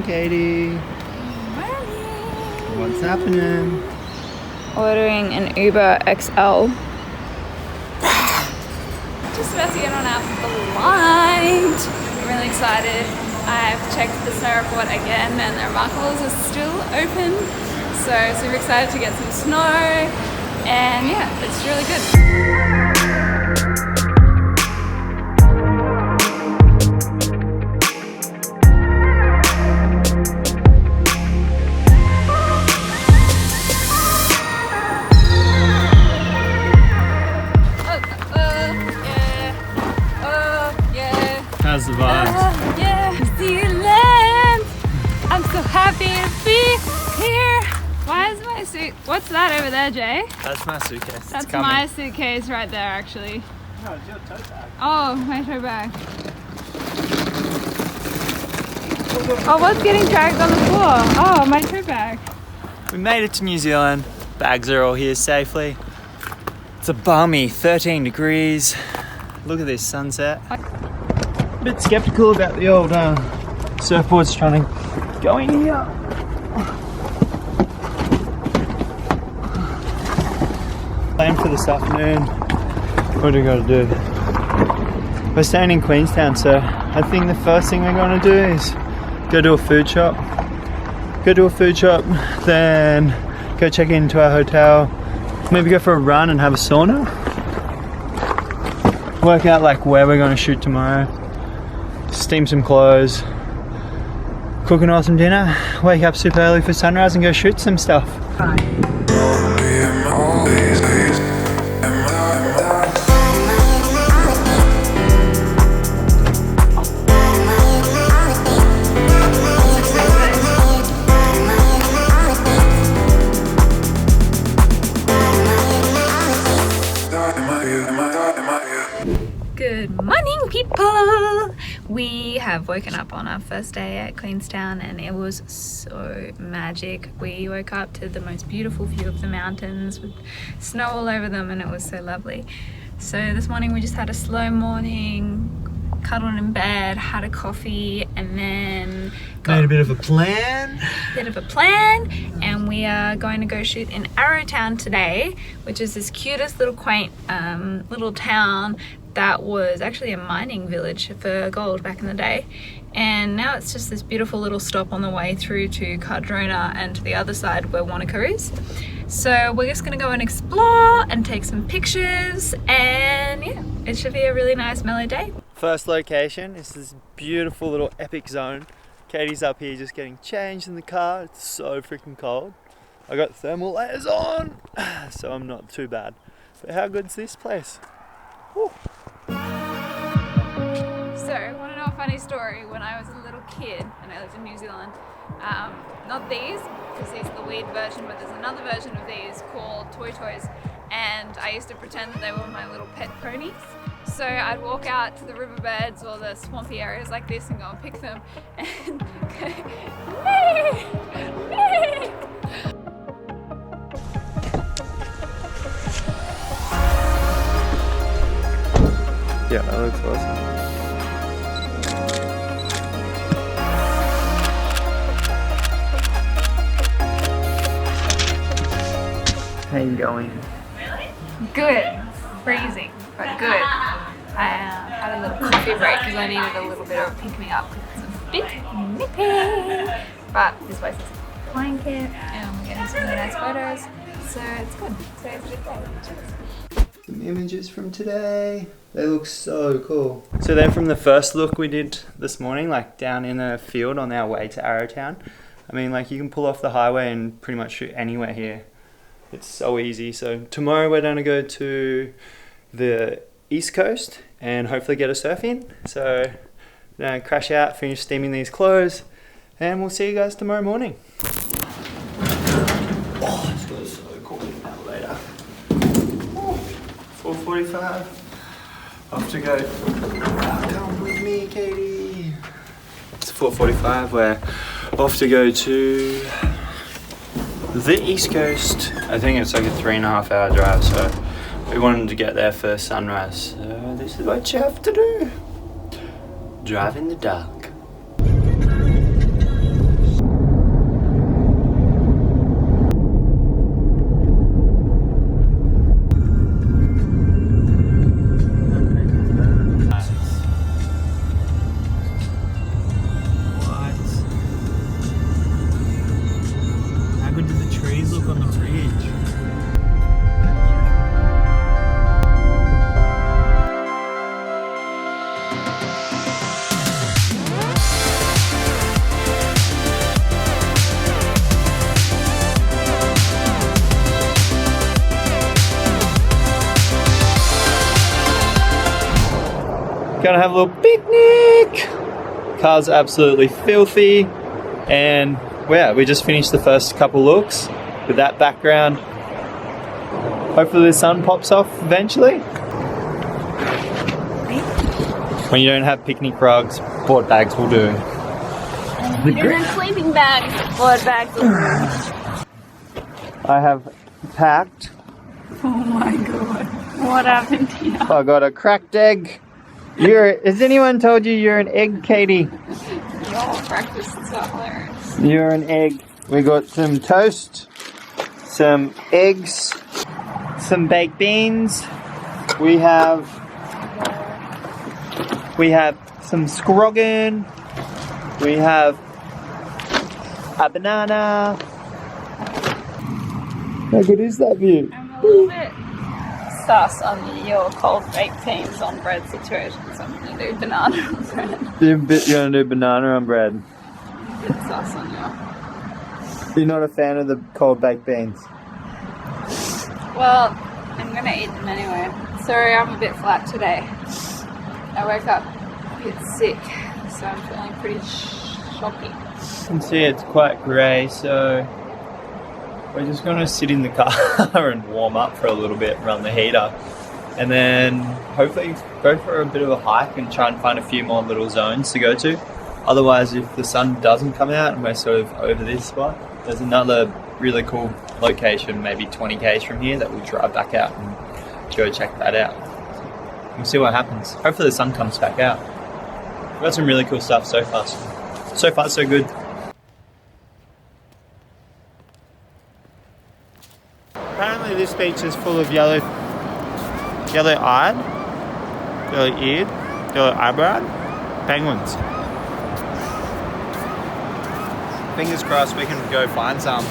Katie. Morning. What's happening? Ordering an Uber XL. Just about to get on our flight. I'm really excited. I've checked the snow report again and the remarkables are still open. So super excited to get some snow. And yeah, it's really good. How's the vibes? Yeah, New Zealand! I'm so happy to be here. Why is my suit? What's that over there, Jay? That's my suitcase. That's my suitcase right there, actually. No, it's your tote bag. Oh, my tote bag. Oh, what's getting dragged on the floor? Oh, my tote bag. We made it to New Zealand. Bags are all here safely. It's a balmy 13 degrees. Look at this sunset. A bit skeptical about the old surfboards trying to go in here. Plan for this afternoon. What do we got to do? We're staying in Queenstown, so I think the first thing we're going to do is go to a food shop. Then go check into our hotel. Maybe go for a run and have a sauna. Work out like where we're going to shoot tomorrow. Steam some clothes. Cook an awesome dinner. Wake up super early for sunrise and go shoot some stuff. Good morning, people! We have woken up on our first day at Queenstown and it was so magic. We woke up to the most beautiful view of the mountains with snow all over them and it was so lovely. So this morning we just had a slow morning, cuddled in bed, had a coffee and then Made a bit of a plan. And we are going to go shoot in Arrowtown today, which is this cutest little quaint little town that was actually a mining village for gold back in the day, and now it's just this beautiful little stop on the way through to Cardrona and to the other side where Wanaka is. So we're just gonna go and explore and take some pictures, and yeah, it should be a really nice mellow day. First location is this beautiful little epic zone. Katie's up here just getting changed in the car. It's so freaking cold. I got thermal layers on, so I'm not too bad. But how good's this place? Woo. So, want to know a funny story? When I was a little kid and I lived in New Zealand, not these, because these are the weird version, but there's another version of these called Toy Toys, and I used to pretend that they were my little pet ponies. So I'd walk out to the riverbeds or the swampy areas like this and go and pick them and go, nee, nee. Yeah, that looks awesome. How you going? Really? Good. Freezing, but good. I had a little coffee break because I needed a little bit of a pick-me-up because it's a bit nippy. But this place is a blanket and we're getting some really nice photos, so it's good. Today's a good day. Cheers. Some images from today. They look so cool. So then from the first look we did this morning, like down in a field on our way to Arrowtown, I mean, like you can pull off the highway and pretty much shoot anywhere here. It's so easy. So tomorrow we're going to go to the East Coast and hopefully get a surf in. So we're going to crash out, finish steaming these clothes, and we'll see you guys tomorrow morning. Oh, this was so cool in the elevator. 4:45. Off to go. Come with me, Katie. It's 4:45. We're off to go to the East Coast. I think it's like a 3.5 hour drive, so we wanted to get there for sunrise. So this is what you have to do. Drive in the dark. Gonna have a little picnic. Car's absolutely filthy, and yeah, we just finished the first couple looks with that background. Hopefully the sun pops off eventually. When you don't have picnic rugs, board bags will do. Even sleeping bags, board bags will do. I have packed. Oh my god. What happened here? I got a cracked egg. Has anyone told you you're an egg, Catie? Your breakfast is so hilarious. You're an egg. We got some toast, some eggs, some baked beans. We have some scroggin. We have a banana. How good is that view? I'm a little bit sus on your cold baked beans on bread situation, so I'm going to do banana on bread. You're going to do banana on bread. A bit sus on you. You're not a fan of the cold baked beans? Well, I'm going to eat them anyway. Sorry, I'm a bit flat today. I woke up a bit sick, so I'm feeling pretty shocky. You can see it's quite grey, so we're just going to sit in the car and warm up for a little bit, run the heater, and then hopefully go for a bit of a hike and try and find a few more little zones to go to. Otherwise, if the sun doesn't come out and we're sort of over this spot, there's another really cool location, maybe 20 k's from here, that we'll drive back out and go check that out. We'll see what happens. Hopefully the sun comes back out. We've got some really cool stuff so far. So far, so good. Apparently this beach is full of yellow-eyed, yellow-eared, yellow-eyebrow penguins. Fingers crossed we can go find some.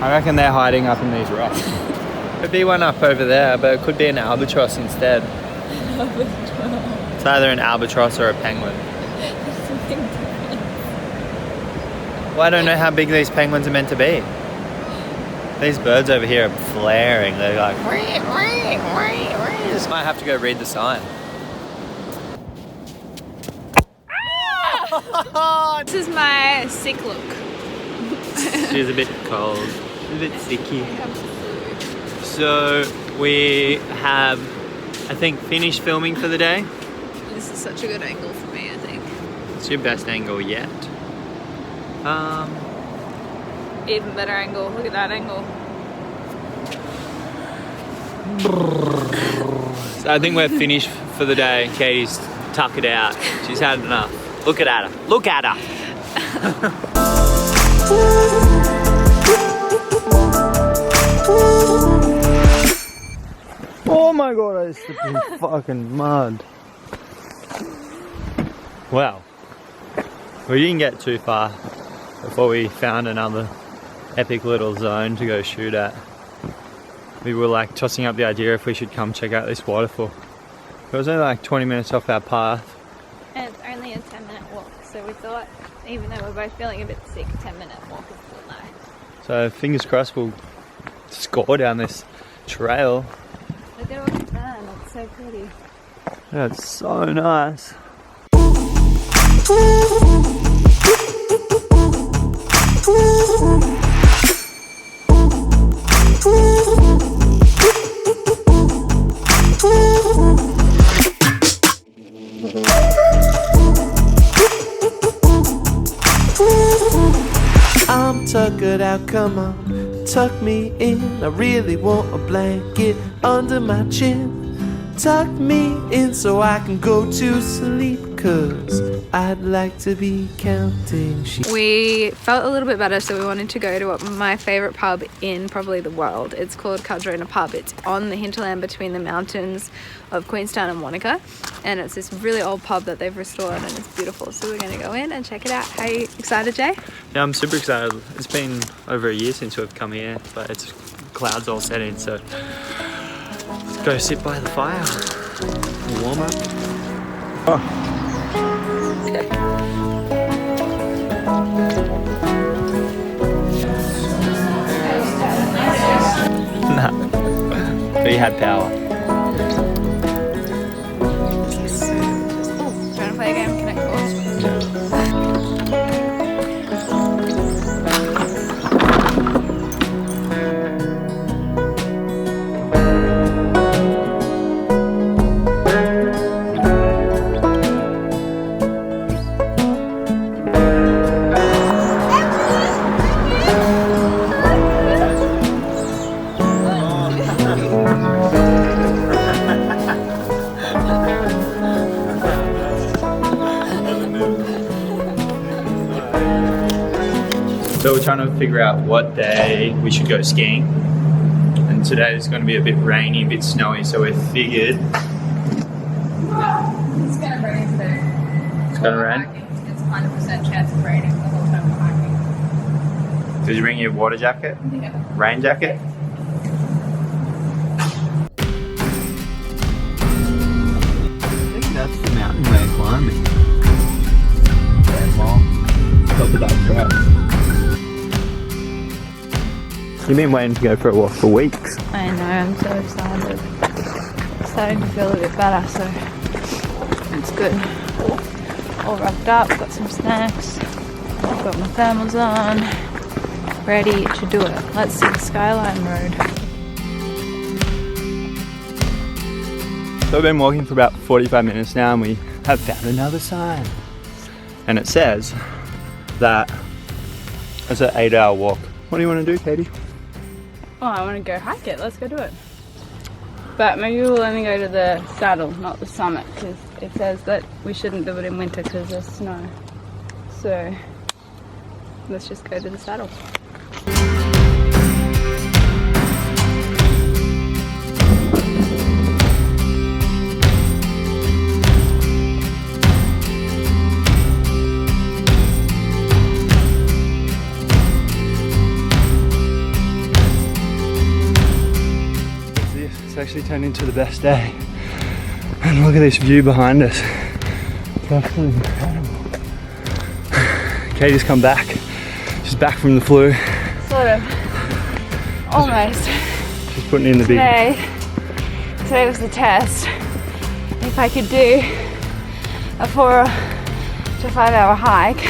I reckon they're hiding up in these rocks. Could be one up over there, but it could be an albatross instead. It's either an albatross or a penguin. Well, I don't know how big these penguins are meant to be. These birds over here are flaring. They're like, just might have to go read the sign. Ah! This is my sick look. She's a bit cold. She's a bit sicky. So we have, I think, finished filming for the day. This is such a good angle for me, I think. It's your best angle yet. Even better angle. Look at that angle. So I think we're finished for the day. Catie's tuck it out. She's had enough. Look at her. Look at her. Oh my god, I slipped in fucking mud. Well, we didn't get too far before we found another epic little zone to go shoot at. We were like tossing up the idea if we should come check out this waterfall. It was only like 20 minutes off our path. And it's only a 10-minute walk, so we thought, even though we're both feeling a bit sick, a 10-minute walk is still nice. So fingers crossed we'll score down this trail. Look at all the sun, it's so pretty. Yeah, it's so nice. I'm tuckered out, come on, tuck me in. I really want a blanket under my chin. Tuck me in so I can go to sleep, 'cause I'd like to be counting sheep. We felt a little bit better, so we wanted to go to my favourite pub in probably the world. It's called Cardrona Pub. It's on the hinterland between the mountains of Queenstown and Wanaka, and it's this really old pub that they've restored, and it's beautiful. So we're going to go in and check it out. Are you excited, Jay? Yeah, I'm super excited. It's been over a year since we've come here, but it's clouds all set in, so let's go sit by the fire, warm up. Oh. Nah, but he had power. we're trying to figure out what day we should go skiing. And today is going to be a bit rainy, a bit snowy, so we figured... It's going to rain today. It's going to rain? It's 100% chance of raining the whole time we're hiking. Did you bring your water jacket? Yeah. Rain jacket? I think that's the mountain we're climbing. Top of that track. You've been waiting to go for a walk for weeks. I know, I'm so excited. Starting to feel a bit better, so it's good. All wrapped up, got some snacks, got my thermals on, ready to do it. Let's see the Skyline Road. So we've been walking for about 45 minutes now and we have found another sign. And it says that it's an 8-hour walk. What do you want to do, Catie? Oh, I want to go hike it. Let's go do it. But maybe we'll only go to the saddle, not the summit, because it says that we shouldn't do it in winter because there's snow. So let's just go to the saddle. It's actually turned into the best day. And look at this view behind us. It's absolutely incredible. Catie's come back. She's back from the flu. Sort of. Almost. She's putting in the big... Today was the test. If I could do a 4 to 5 hour hike,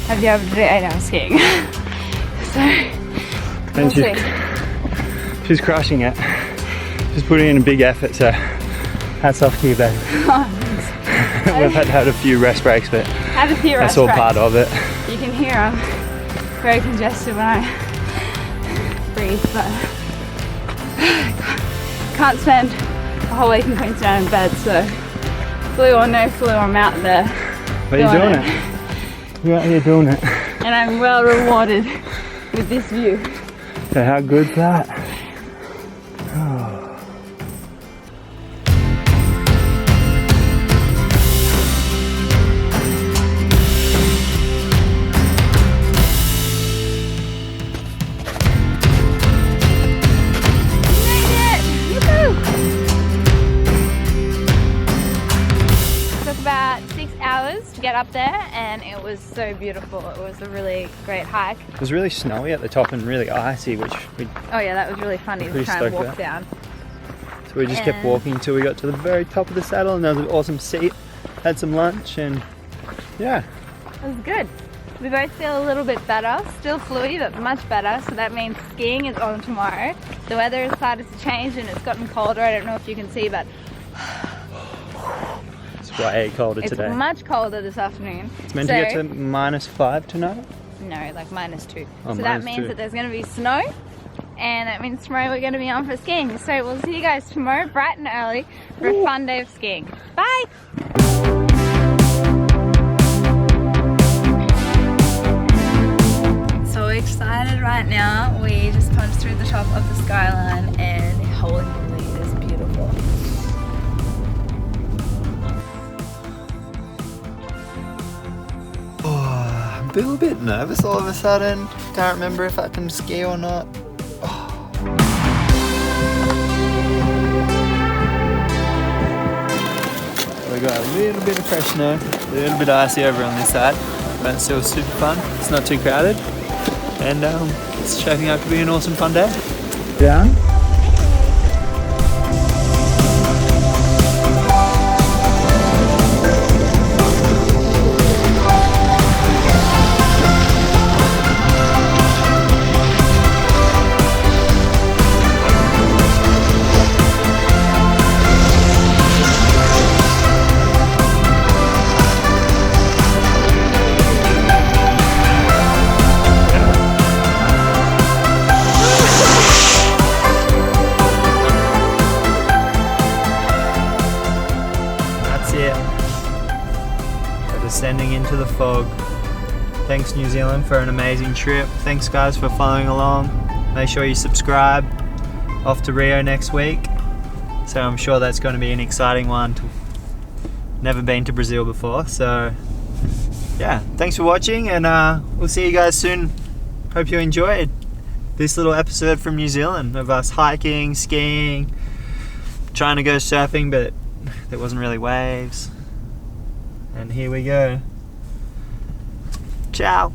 I'd be able to do 8 hours skiing. So, we'll see. She's crushing it. She's putting in a big effort, so hats off to you, babe. We've had a few rest breaks, but that's all part of it. You can hear I'm very congested when I breathe, but can't spend a whole week in Queenstown in bed, so flu or no flu, I'm out there. But you're doing it. You're out here doing it. And I'm well rewarded with this view. So how good's that? To get up there, and it was so beautiful. It was a really great hike. It was really snowy at the top and really icy, which we... Oh yeah, that was really funny to try and walk down. So we just kept walking until we got to the very top of the saddle, and there was an awesome seat. Had some lunch, and yeah. It was good. We both feel a little bit better. Still fluey, but much better. So that means skiing is on tomorrow. The weather has started to change and it's gotten colder. I don't know if you can see, but it's way colder today. It's much colder this afternoon. It's meant to get to -5 tonight? No, like -2. Oh, so that means that there's going to be snow, and that means tomorrow we're going to be on for skiing. So we'll see you guys tomorrow bright and early for a fun day of skiing. Bye! So excited right now. We just punched through the top of the skyline, and holy moly, it is beautiful. I'm a little bit nervous all of a sudden. Can't remember if I can ski or not. We got a little bit of fresh snow, a little bit icy over on this side, but it's still super fun. It's not too crowded, and it's shaping up to be an awesome fun day. Down. Descending into the fog. Thanks New Zealand for an amazing trip. Thanks guys for following along. Make sure you subscribe. Off to Rio next week. So I'm sure that's going to be an exciting one. Never been to Brazil before. So yeah, thanks for watching, and we'll see you guys soon. Hope you enjoyed this little episode from New Zealand of us hiking, skiing, trying to go surfing, but there wasn't really waves. And here we go. Ciao.